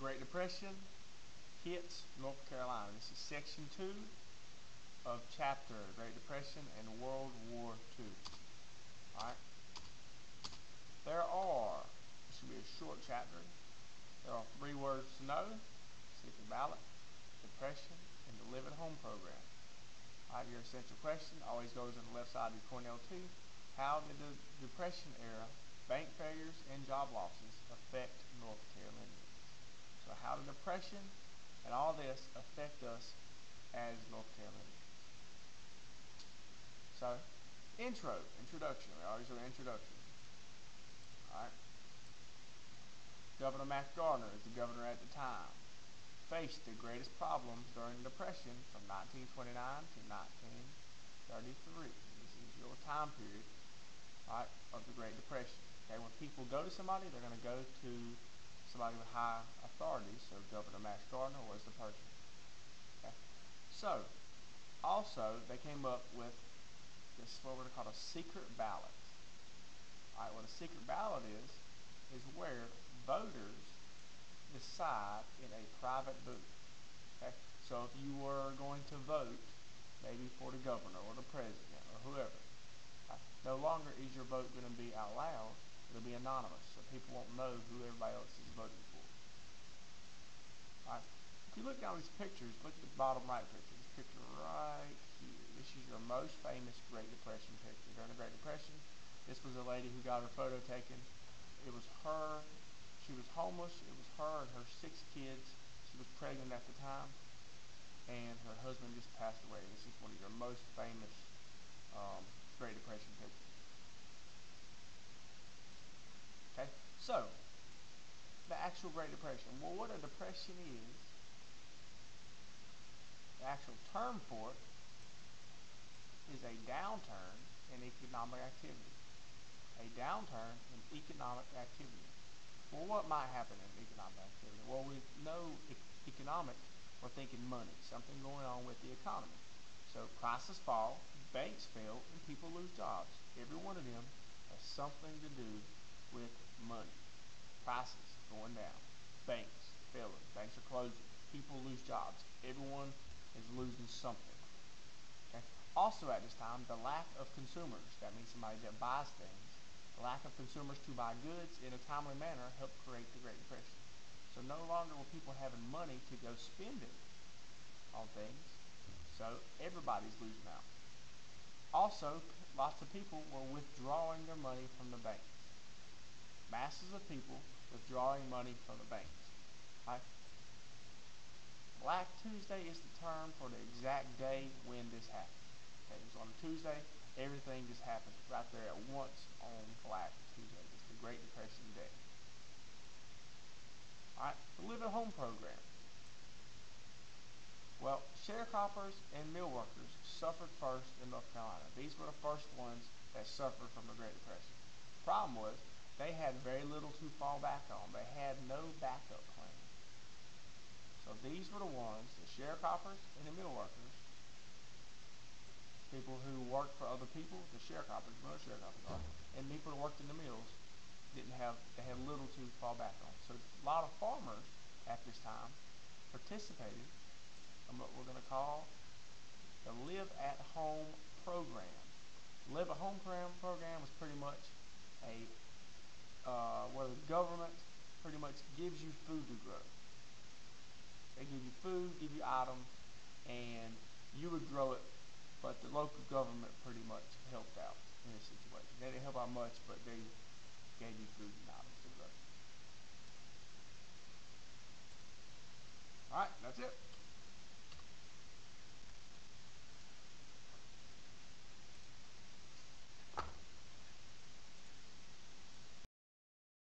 Great Depression hits North Carolina. This is section 2 of chapter the Great Depression and World War II. Alright. This should be a short chapter. There are 3 words to know: secret ballot, depression, and the Live at Home program. Alright, your essential question always goes on the left side of your Cornell 2. How did the Depression era bank failures and job losses affect North Carolinians? So how did depression and all this affect us as North Carolinians? So, introduction. We always do an introduction. Alright. Governor Mac Gardner is the governor at the time. Faced the greatest problems during the Depression from 1929 to 1933. This is your time period, right, of the Great Depression. Okay, when people go to somebody, they're going to go to somebody with high authority. So Governor Mac Gardner was the person. Okay. So, also they came up with this, what we're going to call a secret ballot. All right, what a secret ballot is where voters decide in a private booth. Okay, so if you were going to vote, maybe for the governor or the president or whoever, no longer is your vote going to be out loud. It'll be anonymous, so people won't know who everybody else is voting for. All right. If you look down these pictures, look at the bottom right picture. This picture right here. This is your most famous Great Depression picture. During the Great Depression, this was a lady who got her photo taken. It was her. She was homeless. It was her and her 6 kids. She was pregnant at the time, and her husband just passed away. This is one of your most famous Great Depression pictures. Okay, so the actual Great Depression. Well, what a depression is, the actual term for it is a downturn in economic activity. A downturn in economic activity. Well, what might happen in economic activity? Well, we know economic, we're thinking money, something going on with the economy. So prices fall, banks fail, and people lose jobs. Every one of them has something to do with money. Prices going down, banks failing, banks are closing, people lose jobs. Everyone is losing something. Okay. Also at this time, the lack of consumers, that means somebody that buys things, the lack of consumers to buy goods in a timely manner helped create the Great Depression. So no longer were people having money to go spend it on things, so everybody's losing out. Also, lots of people were withdrawing their money from the banks. Masses of people withdrawing money from the banks. Right? Black Tuesday is the term for the exact day when this happened. Okay, it was on a Tuesday. Everything just happened right there at once on Black Tuesday. It's the Great Depression Day. Alright, the Live at Home program. Well, sharecroppers and mill workers suffered first in North Carolina. These were the first ones that suffered from the Great Depression. The problem was they had very little to fall back on. They had no backup plan. So these were the ones, the sharecroppers and the mill workers, people who worked for other people, the sharecroppers, and people who worked in the mills, they had little to fall back on. So a lot of farmers at this time participated in what we're going to call the Live at Home program. The Live at Home program was pretty much where the government pretty much gives you food to grow. They give you food, give you items, and you would grow it, but the local government pretty much helped out in this situation. They didn't help out much, but they gave you food and items.